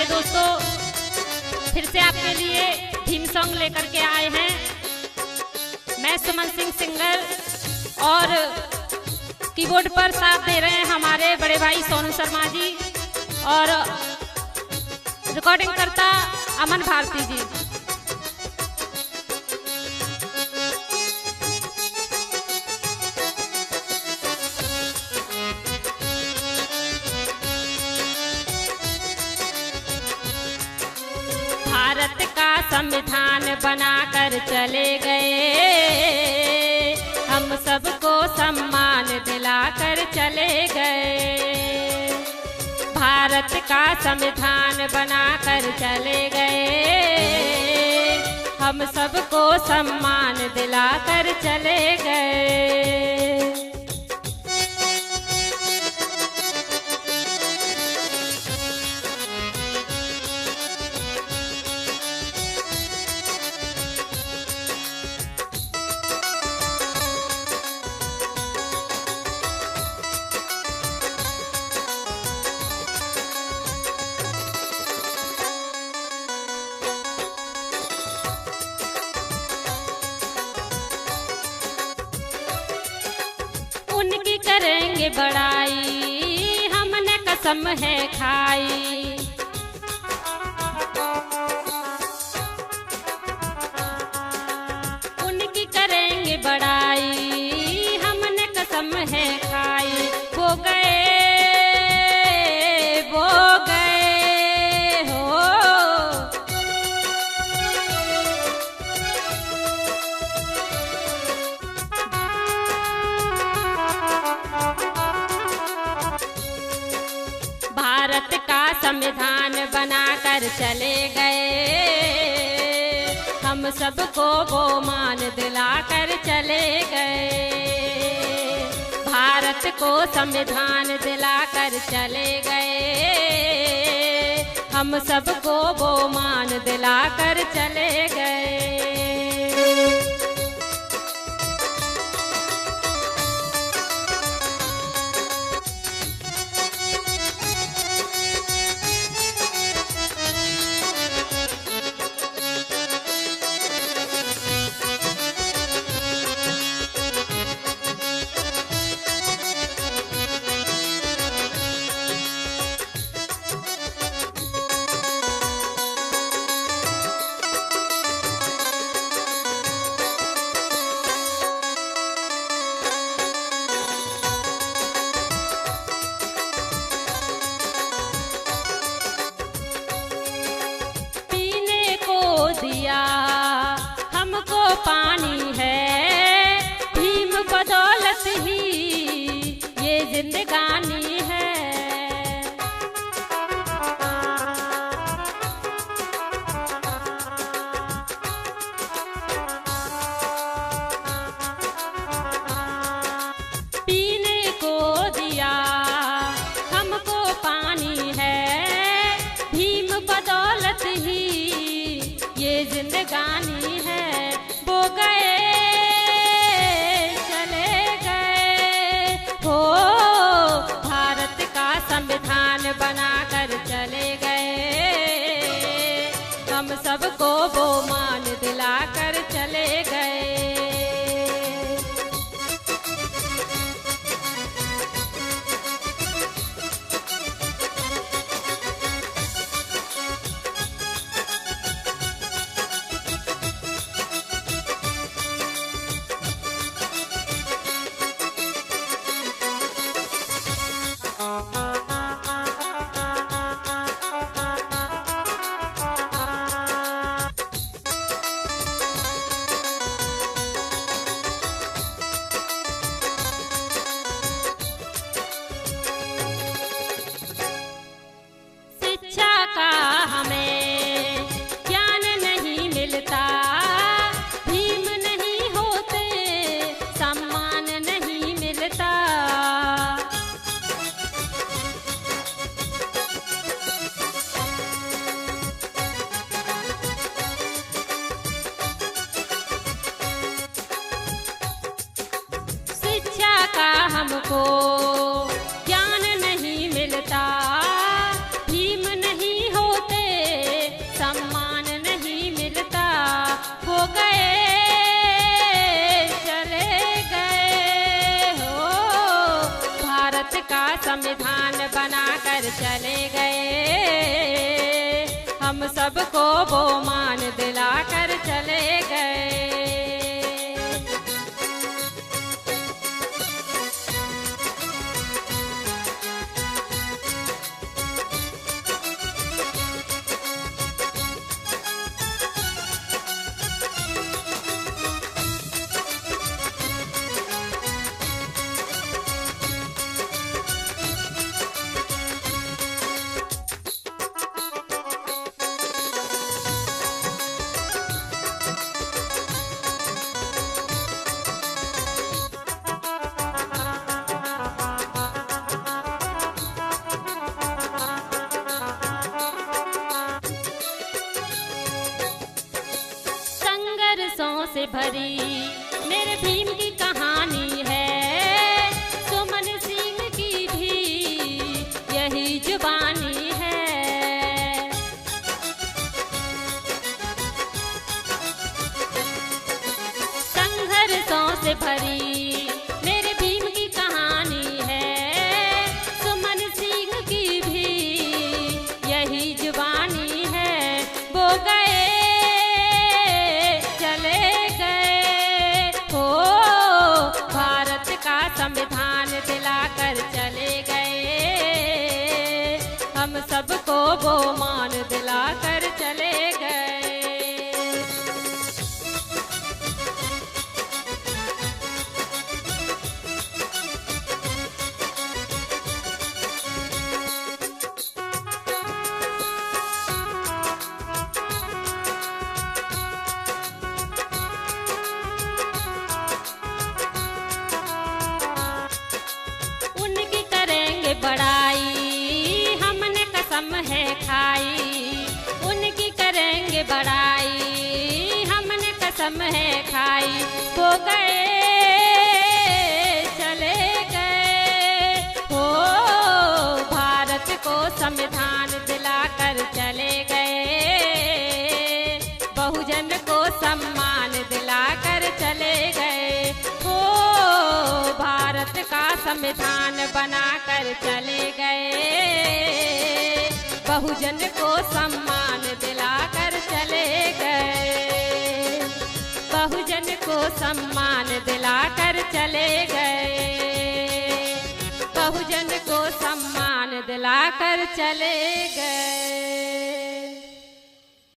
दोस्तों, फिर से आपके लिए थीम सॉन्ग लेकर के आए हैं। मैं सुमन सिंह सिंगर और कीबोर्ड पर साथ दे रहे हैं हमारे बड़े भाई सोनू शर्मा जी और रिकॉर्डिंग करता अमन भारती जी। भारत का संविधान बनाकर चले गए, हम सबको सम्मान दिलाकर चले गए। भारत का संविधान बनाकर चले गए, हम सबको सम्मान दिलाकर चले गए। उनकी करेंगे बड़ाई, हमने कसम है खाई। उनकी करेंगे बड़ाई, हमने कसम है खाई। वो गए हो, भारत का संविधान बनाकर चले गए, हम सबको वो मान दिलाकर चले गए। भारत को संविधान दिलाकर चले गए, हम सबको वो मान दिलाकर चले गए। दिया हमको पानी है, भीम बदौलत ही ये जिंदगानी है। पीने को दिया हमको पानी है, भीम बदौलत ही ये जिंदगानी है। वो गए चले गए हो, भारत का संविधान बनाकर चले गए, हम सबको वो मान दिलाकर चले गए। संघर्षों से भरी मेरे भीम की कहानी है, सुमन सिंह की भी यही जुबानी है। संघर्षों से भरी मेरे भीम की कहानी है, सुमन सिंह की भी यही जुबानी है। वो गए संविधान दिलाकर चले गए, हम सबको वो मान दिलाकर चले गए। बड़ाई हमने कसम है खाई, उनकी करेंगे बड़ाई हमने कसम है खाई। वो गए चले गए, हो भारत को संविधान दिलाकर चले गए, बहुजन को सम्मान दिलाकर चले गए। हो भारत का संविधान बनाकर चले गए, बहुजन को सम्मान दिलाकर चले गए, बहुजन को सम्मान दिलाकर चले गए, बहुजन को सम्मान दिलाकर चले गए।